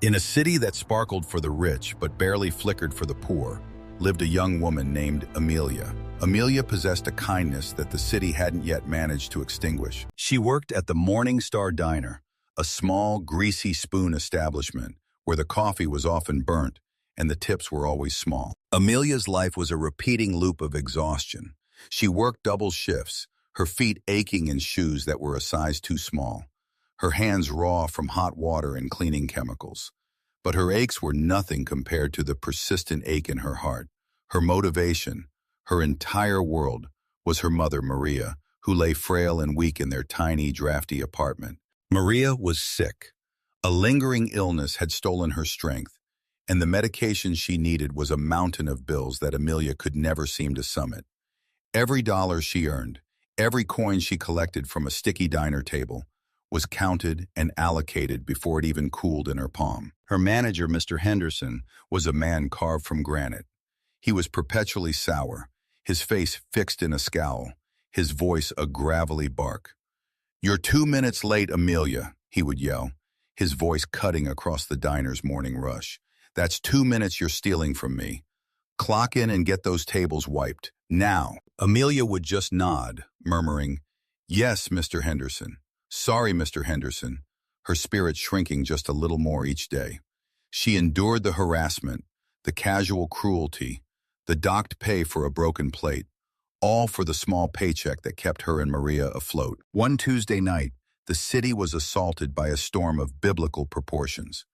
In a city that sparkled for the rich but barely flickered for the poor, lived a young woman named Amelia. Amelia possessed a kindness that the city hadn't yet managed to extinguish. She worked at the Morning Star Diner, a small, greasy spoon establishment where the coffee was often burnt and the tips were always small. Amelia's life was a repeating loop of exhaustion. She worked double shifts, her feet aching in shoes that were a size too small, her hands raw from hot water and cleaning chemicals. But her aches were nothing compared to the persistent ache in her heart. Her motivation, her entire world, was her mother, Maria, who lay frail and weak in their tiny, drafty apartment. Maria was sick. A lingering illness had stolen her strength, and the medication she needed was a mountain of bills that Amelia could never seem to summit. Every dollar she earned, every coin she collected from a sticky diner table, was counted and allocated before it even cooled in her palm. Her manager, Mr. Henderson, was a man carved from granite. He was perpetually sour, his face fixed in a scowl, his voice a gravelly bark. "You're 2 minutes late, Amelia," he would yell, his voice cutting across the diner's morning rush. "That's 2 minutes you're stealing from me. Clock in and get those tables wiped, now." Amelia would just nod, murmuring, "Yes, Mr. Henderson. Sorry, Mr. Henderson," her spirit shrinking just a little more each day. She endured the harassment, the casual cruelty, the docked pay for a broken plate, all for the small paycheck that kept her and Maria afloat. One Tuesday night, the city was assaulted by a storm of biblical proportions.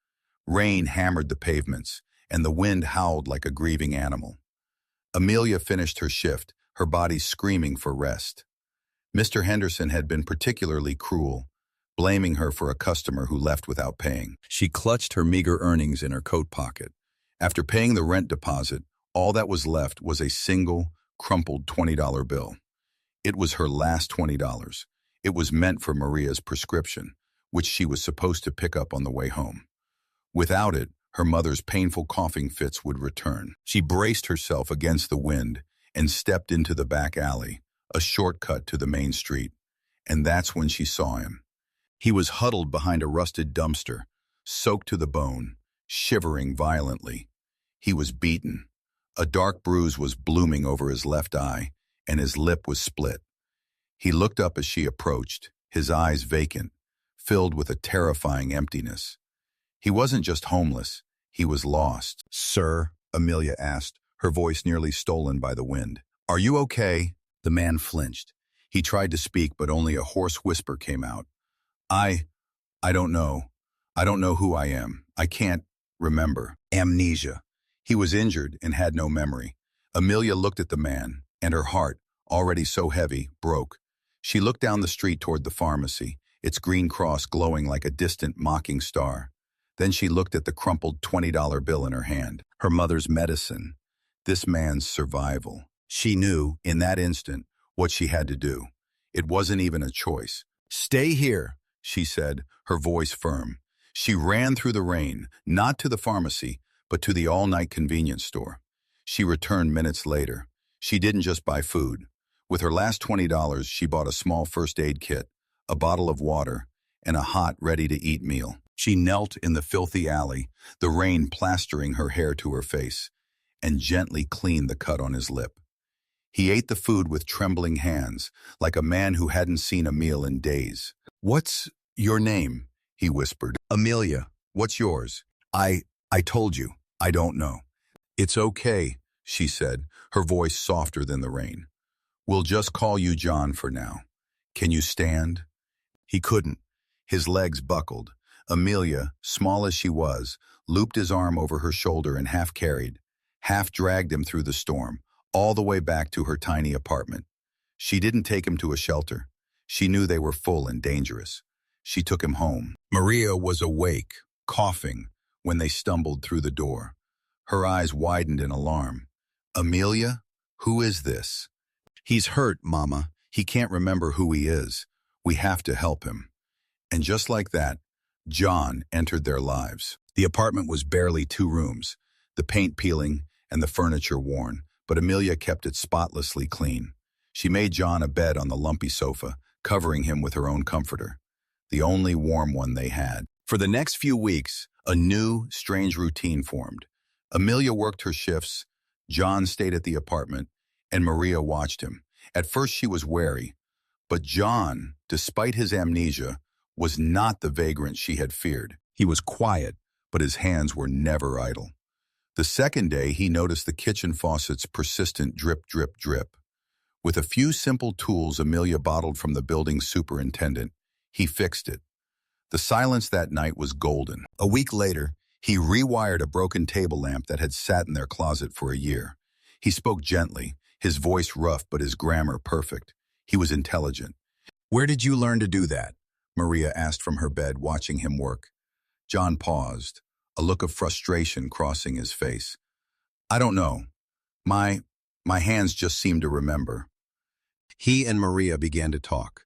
Rain hammered the pavements, and the wind howled like a grieving animal. Amelia finished her shift, her body screaming for rest. Mr. Henderson had been particularly cruel, blaming her for a customer who left without paying. She clutched her meager earnings in her coat pocket. After paying the rent deposit, all that was left was a single, crumpled $20 bill. It was her last $20. It was meant for Maria's prescription, which she was supposed to pick up on the way home. Without it, her mother's painful coughing fits would return. She braced herself against the wind and stepped into the back alley, a shortcut to the main street. And that's when she saw him. He was huddled behind a rusted dumpster, soaked to the bone, shivering violently. He was beaten. A dark bruise was blooming over his left eye, and his lip was split. He looked up as she approached, his eyes vacant, filled with a terrifying emptiness. He wasn't just homeless, he was lost. "Sir," Amelia asked, her voice nearly stolen by the wind. "Are you okay?" The man flinched. He tried to speak, but only a hoarse whisper came out. I don't know. I don't know who I am. I can't remember." Amnesia. He was injured and had no memory. Amelia looked at the man, and her heart, already so heavy, broke. She looked down the street toward the pharmacy, its green cross glowing like a distant, mocking star. Then she looked at the crumpled $20 bill in her hand. Her mother's medicine. This man's survival. She knew, in that instant, what she had to do. It wasn't even a choice. "Stay here," she said, her voice firm. She ran through the rain, not to the pharmacy, but to the all-night convenience store. She returned minutes later. She didn't just buy food. With her last $20, she bought a small first aid kit, a bottle of water, and a hot, ready-to-eat meal. She knelt in the filthy alley, the rain plastering her hair to her face, and gently cleaned the cut on his lip. He ate the food with trembling hands, like a man who hadn't seen a meal in days. "What's your name?" he whispered. "Amelia. What's yours?" I told you. I don't know." "It's okay," she said, her voice softer than the rain. "We'll just call you John for now. Can you stand?" He couldn't. His legs buckled. Amelia, small as she was, looped his arm over her shoulder and half carried, half dragged him through the storm, all the way back to her tiny apartment. She didn't take him to a shelter. She knew they were full and dangerous. She took him home. Maria was awake, coughing, when they stumbled through the door. Her eyes widened in alarm. "Amelia? Who is this?" "He's hurt, Mama. He can't remember who he is. We have to help him." And just like that, John entered their lives. The apartment was barely 2 rooms, the paint peeling and the furniture worn, but Amelia kept it spotlessly clean. She made John a bed on the lumpy sofa, covering him with her own comforter, the only warm one they had. For the next few weeks, A new, strange routine formed. Amelia worked her shifts, John stayed at the apartment, and Maria watched him. At first she was wary, but John, despite his amnesia, was not the vagrant she had feared. He was quiet, but his hands were never idle. The second day, he noticed the kitchen faucet's persistent drip, drip, drip. With a few simple tools Amelia bottled from the building superintendent, he fixed it. The silence that night was golden. A week later, he rewired a broken table lamp that had sat in their closet for a year. He spoke gently, his voice rough but his grammar perfect. He was intelligent. "Where did you learn to do that?" Maria asked from her bed, watching him work. John paused, a look of frustration crossing his face. "I don't know. My hands just seemed to remember." He and Maria began to talk.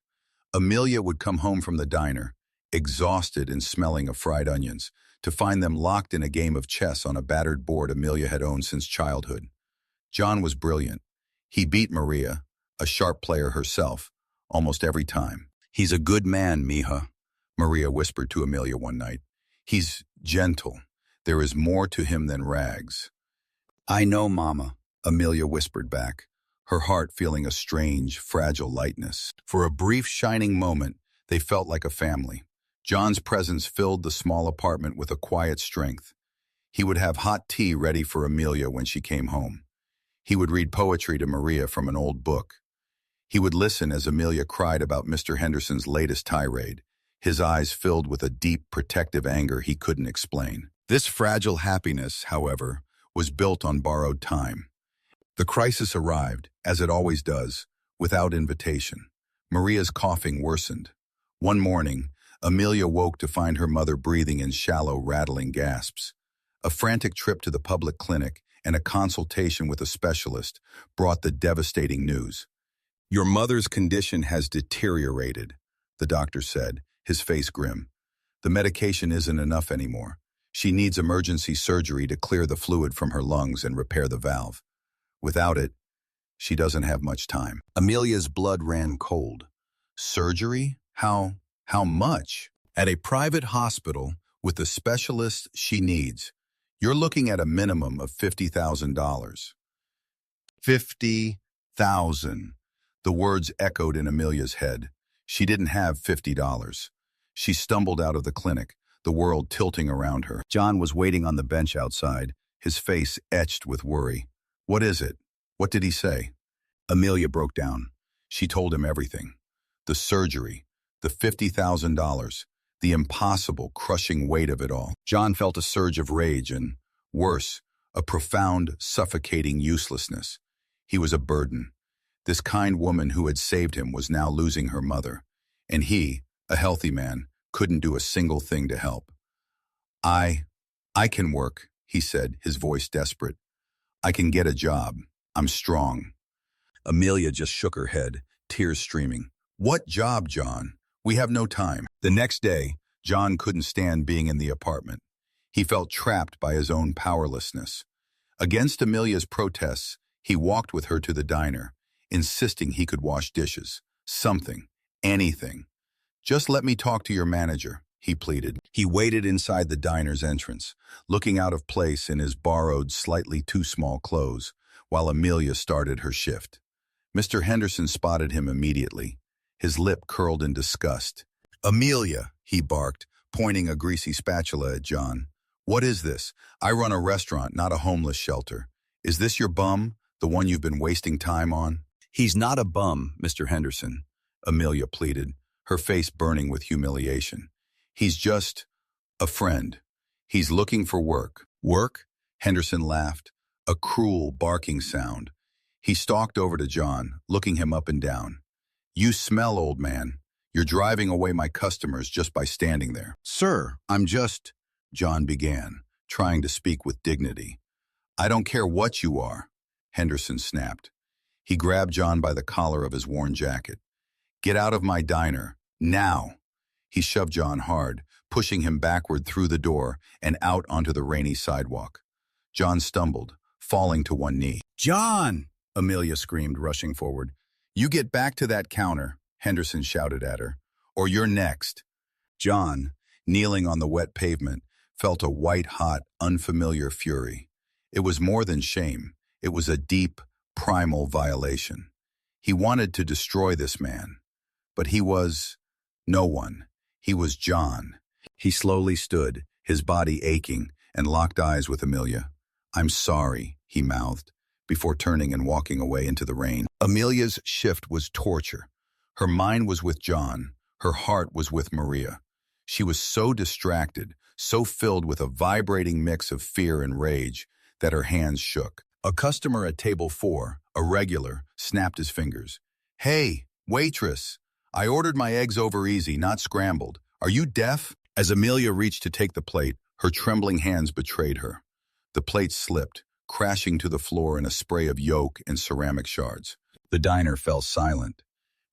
Amelia would come home from the diner, exhausted and smelling of fried onions, to find them locked in a game of chess on a battered board Amelia had owned since childhood. John was brilliant. He beat Maria, a sharp player herself, almost every time. "He's a good man, mija," Maria whispered to Amelia one night. "He's gentle. There is more to him than rags." "I know, Mama," Amelia whispered back, her heart feeling a strange, fragile lightness. For a brief, shining moment, they felt like a family. John's presence filled the small apartment with a quiet strength. He would have hot tea ready for Amelia when she came home. He would read poetry to Maria from an old book. He would listen as Amelia cried about Mr. Henderson's latest tirade, his eyes filled with a deep, protective anger he couldn't explain. This fragile happiness, however, was built on borrowed time. The crisis arrived, as it always does, without invitation. Maria's coughing worsened. One morning, Amelia woke to find her mother breathing in shallow, rattling gasps. A frantic trip to the public clinic and a consultation with a specialist brought the devastating news. "Your mother's condition has deteriorated," the doctor said, his face grim. "The medication isn't enough anymore. She needs emergency surgery to clear the fluid from her lungs and repair the valve. Without it, she doesn't have much time." Amelia's blood ran cold. "Surgery? How much?" "At a private hospital with the specialist she needs. You're looking at a minimum of $50,000. $50,000. The words echoed in Amelia's head. She didn't have $50. She stumbled out of the clinic, the world tilting around her. John was waiting on the bench outside, his face etched with worry. "What is it? What did he say?" Amelia broke down. She told him everything. The surgery, the $50,000, the impossible, crushing weight of it all. John felt a surge of rage and, worse, a profound, suffocating uselessness. He was a burden. This kind woman who had saved him was now losing her mother, and he, a healthy man, couldn't do a single thing to help. I can work," he said, his voice desperate. "I can get a job. I'm strong." Amelia just shook her head, tears streaming. "What job, John? We have no time." The next day, John couldn't stand being in the apartment. He felt trapped by his own powerlessness. Against Amelia's protests, he walked with her to the diner, insisting he could wash dishes. Something, anything. "Just let me talk to your manager," he pleaded. He waited inside the diner's entrance, looking out of place in his borrowed, slightly too small clothes, while Amelia started her shift. Mr. Henderson spotted him immediately. His lip curled in disgust. "Amelia," he barked, pointing a greasy spatula at John. "What is this? I run a restaurant, not a homeless shelter. Is this your bum, the one you've been wasting time on?" "He's not a bum, Mr. Henderson," Amelia pleaded, her face burning with humiliation. "He's just a friend. He's looking for work." "Work?" Henderson laughed, a cruel, barking sound. He stalked over to John, looking him up and down. "You smell, old man. You're driving away my customers just by standing there." "Sir, I'm just—" John began, trying to speak with dignity. "I don't care what you are," Henderson snapped. He grabbed John by the collar of his worn jacket. "Get out of my diner, now!" He shoved John hard, pushing him backward through the door and out onto the rainy sidewalk. John stumbled, falling to one knee. "John!" Amelia screamed, rushing forward. "You get back to that counter," Henderson shouted at her, "or you're next." John, kneeling on the wet pavement, felt a white-hot, unfamiliar fury. It was more than shame. It was a deep, primal violation. He wanted to destroy this man, but he was no one. He was John. He slowly stood, his body aching, and locked eyes with Amelia. "I'm sorry," he mouthed, before turning and walking away into the rain. Amelia's shift was torture. Her mind was with John. Her heart was with Maria. She was so distracted, so filled with a vibrating mix of fear and rage, that her hands shook. A customer at table 4, a regular, snapped his fingers. "Hey, waitress, I ordered my eggs over easy, not scrambled. Are you deaf?" As Amelia reached to take the plate, her trembling hands betrayed her. The plate slipped, crashing to the floor in a spray of yolk and ceramic shards. The diner fell silent.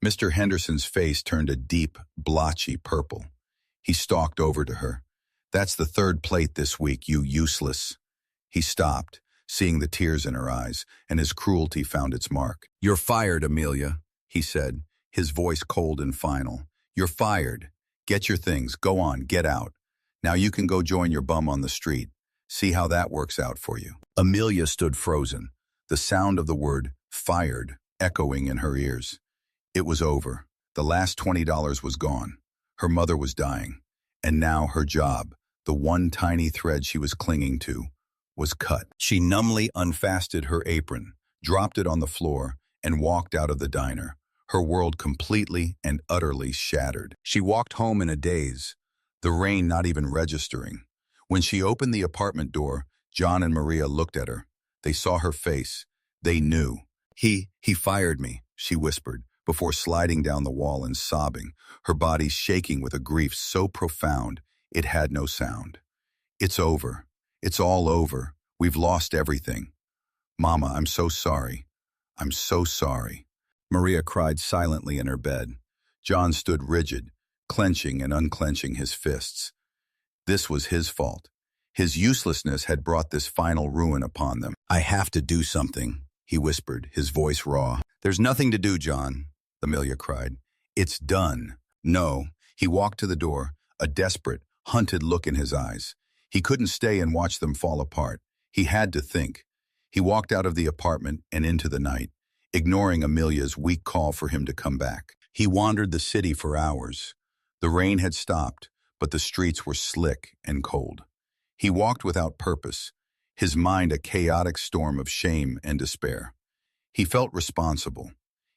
Mr. Henderson's face turned a deep, blotchy purple. He stalked over to her. "That's the 3rd plate this week, you useless." He stopped, seeing the tears in her eyes, and his cruelty found its mark. "You're fired, Amelia," he said, his voice cold and final. "You're fired. Get your things. Go on, get out. Now you can go join your bum on the street. See how that works out for you." Amelia stood frozen, the sound of the word "fired" echoing in her ears. It was over. The last $20 was gone. Her mother was dying. And now her job, the one tiny thread she was clinging to, was cut. She numbly unfastened her apron, dropped it on the floor, and walked out of the diner, her world completely and utterly shattered. She walked home in a daze, the rain not even registering. When she opened the apartment door, John and Maria looked at her. They saw her face. They knew. He fired me," she whispered, before sliding down the wall and sobbing, her body shaking with a grief so profound it had no sound. "It's over. It's all over. We've lost everything. Mama, I'm so sorry. I'm so sorry." Maria cried silently in her bed. John stood rigid, clenching and unclenching his fists. This was his fault. His uselessness had brought this final ruin upon them. "I have to do something," he whispered, his voice raw. "There's nothing to do, John," Amelia cried. "It's done." "No." He walked to the door, a desperate, hunted look in his eyes. He couldn't stay and watch them fall apart. He had to think. He walked out of the apartment and into the night, ignoring Amelia's weak call for him to come back. He wandered the city for hours. The rain had stopped, but the streets were slick and cold. He walked without purpose, his mind a chaotic storm of shame and despair. He felt responsible.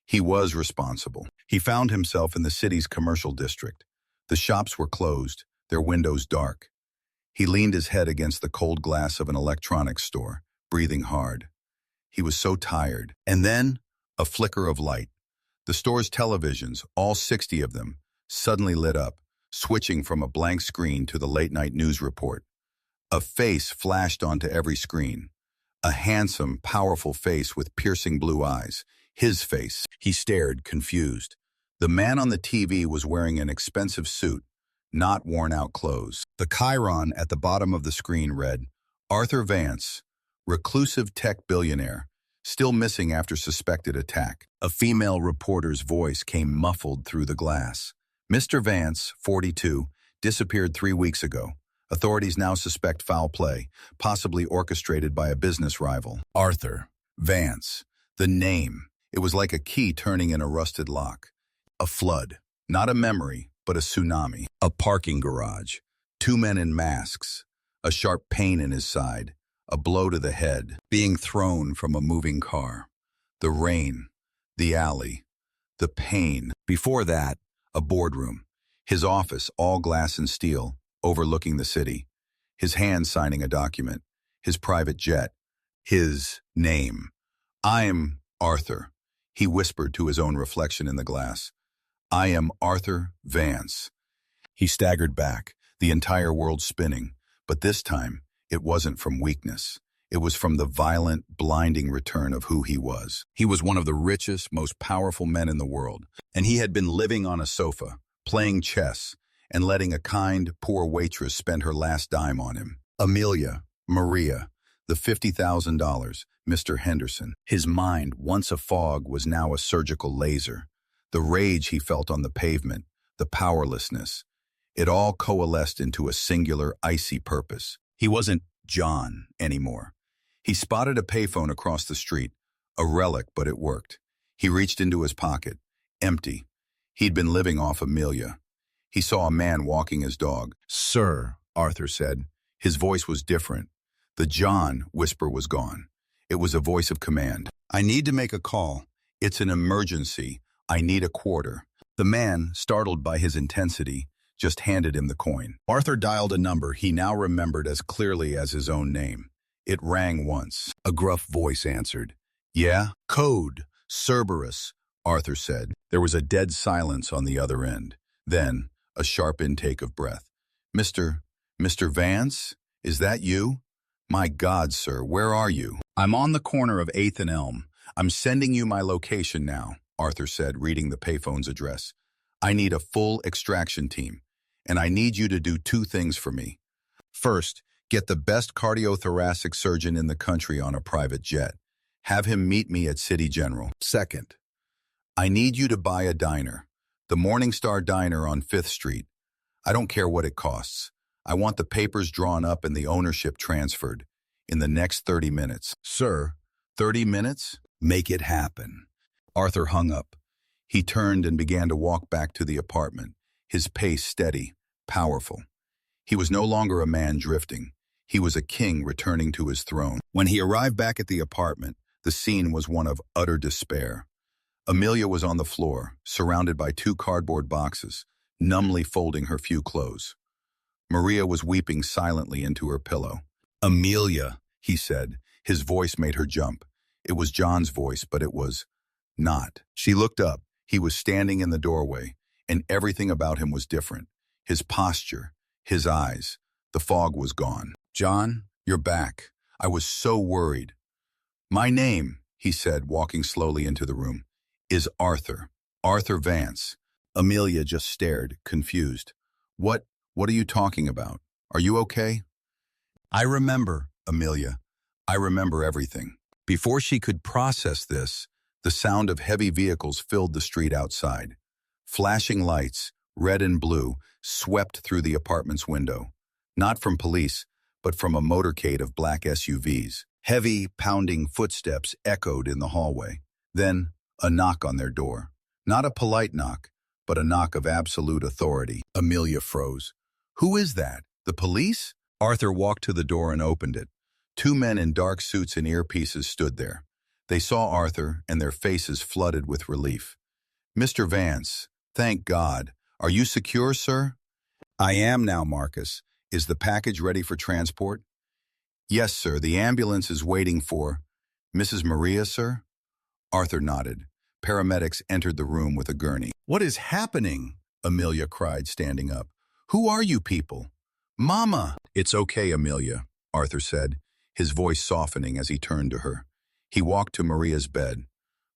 He was responsible. He found himself in the city's commercial district. The shops were closed, their windows dark. He leaned his head against the cold glass of an electronics store, breathing hard. He was so tired. And then, a flicker of light. The store's televisions, all 60 of them, suddenly lit up, switching from a blank screen to the late-night news report. A face flashed onto every screen. A handsome, powerful face with piercing blue eyes. His face. He stared, confused. The man on the TV was wearing an expensive suit, not worn-out clothes. The chyron at the bottom of the screen read, "Arthur Vance, reclusive tech billionaire, still missing after suspected attack." A female reporter's voice came muffled through the glass. "Mr. Vance, 42, disappeared 3 weeks ago. Authorities now suspect foul play, possibly orchestrated by a business rival." Arthur Vance. The name. It was like a key turning in a rusted lock. A flood. Not a memory, but a tsunami. A parking garage. 2 men in masks. A sharp pain in his side. A blow to the head. Being thrown from a moving car. The rain. The alley. The pain. Before that, a boardroom. His office, all glass and steel, overlooking the city. His hand signing a document. His private jet. His name. "I'm Arthur," he whispered to his own reflection in the glass. "I am Arthur Vance." He staggered back, the entire world spinning, but this time it wasn't from weakness. It was from the violent, blinding return of who he was. He was one of the richest, most powerful men in the world, and he had been living on a sofa, playing chess, and letting a kind, poor waitress spend her last dime on him. Amelia, Maria, the $50,000, Mr. Henderson. His mind, once a fog, was now a surgical laser. The rage he felt on the pavement, the powerlessness. It all coalesced into a singular, icy purpose. He wasn't John anymore. He spotted a payphone across the street, a relic, but it worked. He reached into his pocket, empty. He'd been living off Amelia. He saw a man walking his dog. "Sir," Arthur said. His voice was different. The John whisper was gone. It was a voice of command. "I need to make a call. It's an emergency. I need a quarter." The man, startled by his intensity, just handed him the coin. Arthur dialed a number he now remembered as clearly as his own name. It rang once. A gruff voice answered. "Yeah? Code. Cerberus," Arthur said. There was a dead silence on the other end. Then, a sharp intake of breath. Mr. Vance? Is that you? My God, sir, where are you?" "I'm on the corner of 8th and Elm. I'm sending you my location now," Arthur said, reading the payphone's address. "I need a full extraction team, and I need you to do 2 things for me. First, get the best cardiothoracic surgeon in the country on a private jet. Have him meet me at City General. Second, I need you to buy a diner, the Morning Star Diner on 5th Street. I don't care what it costs. I want the papers drawn up and the ownership transferred in the next 30 minutes. "Sir, 30 minutes? Make it happen." Arthur hung up. He turned and began to walk back to the apartment, his pace steady, powerful. He was no longer a man drifting. He was a king returning to his throne. When he arrived back at the apartment, the scene was one of utter despair. Amelia was on the floor, surrounded by 2 cardboard boxes, numbly folding her few clothes. Maria was weeping silently into her pillow. "Amelia," he said. His voice made her jump. It was John's voice, but it was not. She looked up. He was standing in the doorway, and everything about him was different. His posture, his eyes. The fog was gone. "John, you're back. I was so worried." "My name," he said, walking slowly into the room, "is Arthur. Arthur Vance." Amelia just stared, confused. What are you talking about? Are you okay?" "I remember, Amelia. I remember everything." Before she could process this, the sound of heavy vehicles filled the street outside. Flashing lights, red and blue, swept through the apartment's window. Not from police, but from a motorcade of black SUVs. Heavy, pounding footsteps echoed in the hallway. Then, a knock on their door. Not a polite knock, but a knock of absolute authority. Amelia froze. "Who is that? The police?" Arthur walked to the door and opened it. 2 men in dark suits and earpieces stood there. They saw Arthur, and their faces flooded with relief. "Mr. Vance, thank God. Are you secure, sir?" "I am now, Marcus. Is the package ready for transport?" "Yes, sir. The ambulance is waiting for Mrs. Maria, sir?" Arthur nodded. Paramedics entered the room with a gurney. "What is happening?" Amelia cried, standing up. "Who are you people?" "Mama!" "It's okay, Amelia," Arthur said, his voice softening as he turned to her. He walked to Maria's bed.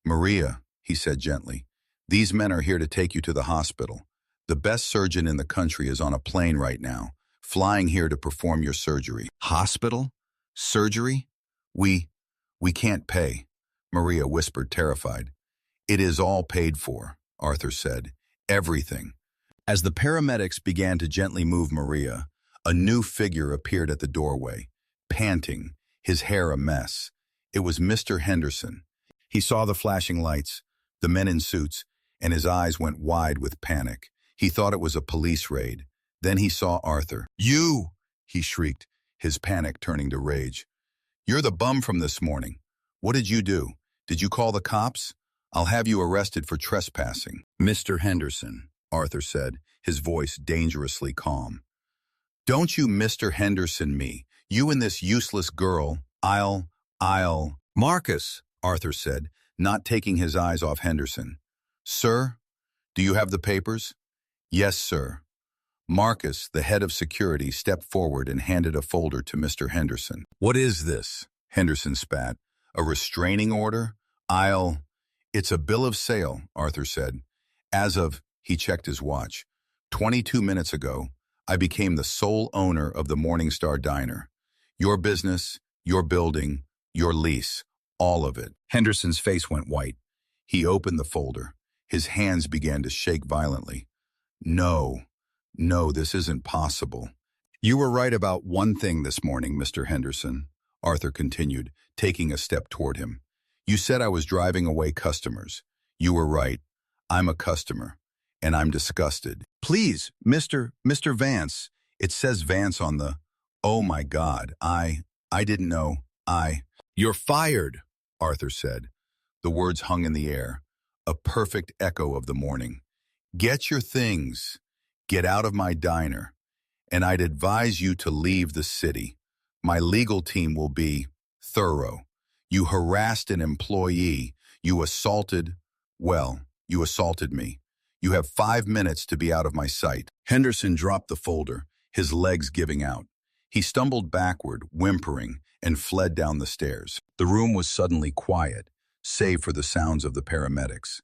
"Maria," he said gently, "these men are here to take you to the hospital. The best surgeon in the country is on a plane right now, flying here to perform your surgery." "Hospital? Surgery? We can't pay," Maria whispered, terrified. "It is all paid for," Arthur said. "Everything." As the paramedics began to gently move Maria, a new figure appeared at the doorway, panting, his hair a mess. It was Mr. Henderson. He saw the flashing lights, the men in suits, and his eyes went wide with panic. He thought it was a police raid. Then he saw Arthur. "You!" he shrieked, his panic turning to rage. "You're the bum from this morning. What did you do? Did you call the cops? I'll have you arrested for trespassing." "Mr. Henderson," Arthur said, his voice dangerously calm. "Don't you Mr. Henderson me. You and this useless girl. I'll... Marcus," Arthur said, not taking his eyes off Henderson. "Sir, do you have the papers?" "Yes, sir." Marcus, the head of security, stepped forward and handed a folder to Mr. Henderson. "What is this?" Henderson spat. "A restraining order? It's a bill of sale," Arthur said. "As of," he checked his watch, 22 minutes ago, I became the sole owner of the Morning Star Diner. Your business, your building, your lease, all of it." Henderson's face went white. He opened the folder. His hands began to shake violently. "No, No, this isn't possible. You were right about one thing this morning, Mr. Henderson, Arthur continued, taking a step toward him. You said I was driving away customers. You were right. I'm a customer, and I'm disgusted. Please, Mr. Vance. It says Vance on the... Oh my God, I didn't know. You're fired, Arthur said. The words hung in the air, a perfect echo of the morning. Get your things. Get out of my diner. And I'd advise you to leave the city. My legal team will be thorough. You harassed an employee. You assaulted me. You have 5 minutes to be out of my sight. Henderson dropped the folder, his legs giving out. He stumbled backward, whimpering, and fled down the stairs. The room was suddenly quiet, save for the sounds of the paramedics.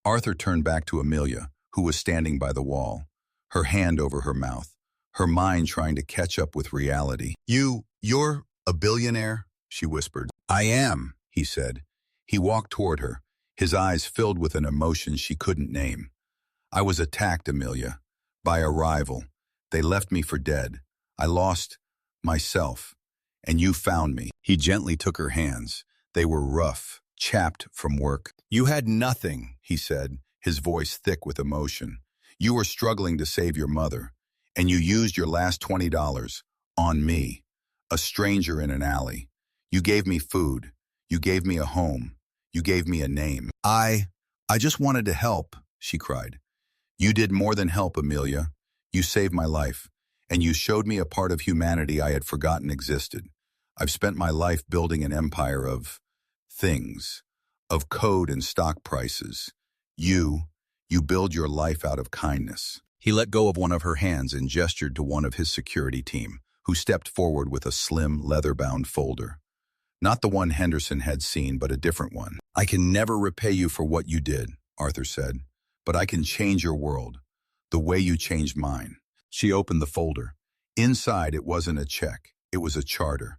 Arthur turned back to Amelia, who was standing by the wall, her hand over her mouth, her mind trying to catch up with reality. You're a billionaire? She whispered. I am, he said. He walked toward her, his eyes filled with an emotion she couldn't name. I was attacked, Amelia, by a rival. They left me for dead. I lost myself, and you found me. He gently took her hands. They were rough, chapped from work. You had nothing, he said, his voice thick with emotion. You were struggling to save your mother, and you used your last $20 on me, a stranger in an alley. You gave me food. You gave me a home. You gave me a name. I just wanted to help, she cried. You did more than help, Amelia. You saved my life, and you showed me a part of humanity I had forgotten existed. I've spent my life building an empire of things, of code and stock prices. You build your life out of kindness. He let go of one of her hands and gestured to one of his security team, who stepped forward with a slim, leather-bound folder. Not the one Henderson had seen, but a different one. I can never repay you for what you did, Arthur said, but I can change your world, the way you changed mine. She opened the folder. Inside, it wasn't a check. It was a charter.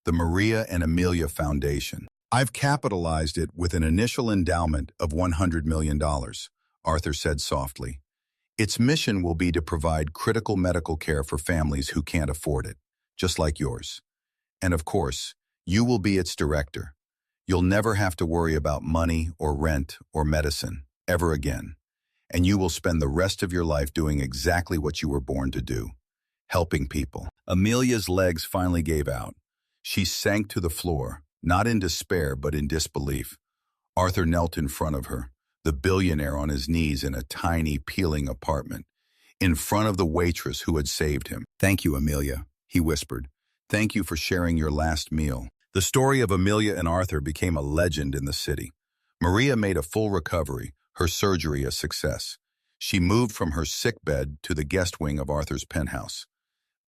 The Maria and Amelia Foundation. I've capitalized it with an initial endowment of $100 million, Arthur said softly. Its mission will be to provide critical medical care for families who can't afford it, just like yours. And of course, you will be its director. You'll never have to worry about money or rent or medicine ever again. And you will spend the rest of your life doing exactly what you were born to do, helping people. Amelia's legs finally gave out. She sank to the floor, not in despair but in disbelief. Arthur knelt in front of her, the billionaire on his knees in a tiny, peeling apartment, in front of the waitress who had saved him. Thank you, Amelia, he whispered. Thank you for sharing your last meal. The story of Amelia and Arthur became a legend in the city. Maria made a full recovery, her surgery a success. She moved from her sickbed to the guest wing of Arthur's penthouse.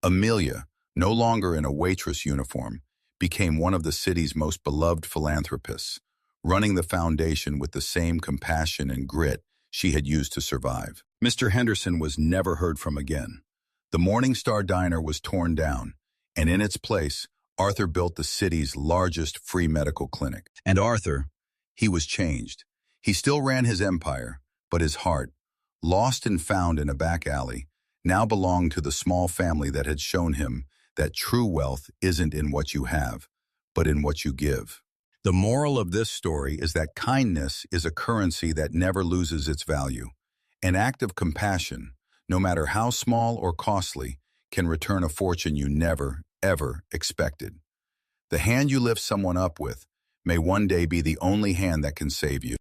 Amelia, no longer in a waitress uniform, became one of the city's most beloved philanthropists, running the foundation with the same compassion and grit she had used to survive. Mr. Henderson was never heard from again. The Morningstar Diner was torn down, and in its place, Arthur built the city's largest free medical clinic. And Arthur, he was changed. He still ran his empire, but his heart, lost and found in a back alley, now belonged to the small family that had shown him that true wealth isn't in what you have, but in what you give. The moral of this story is that kindness is a currency that never loses its value. An act of compassion, no matter how small or costly, can return a fortune you never, ever expected. The hand you lift someone up with may one day be the only hand that can save you.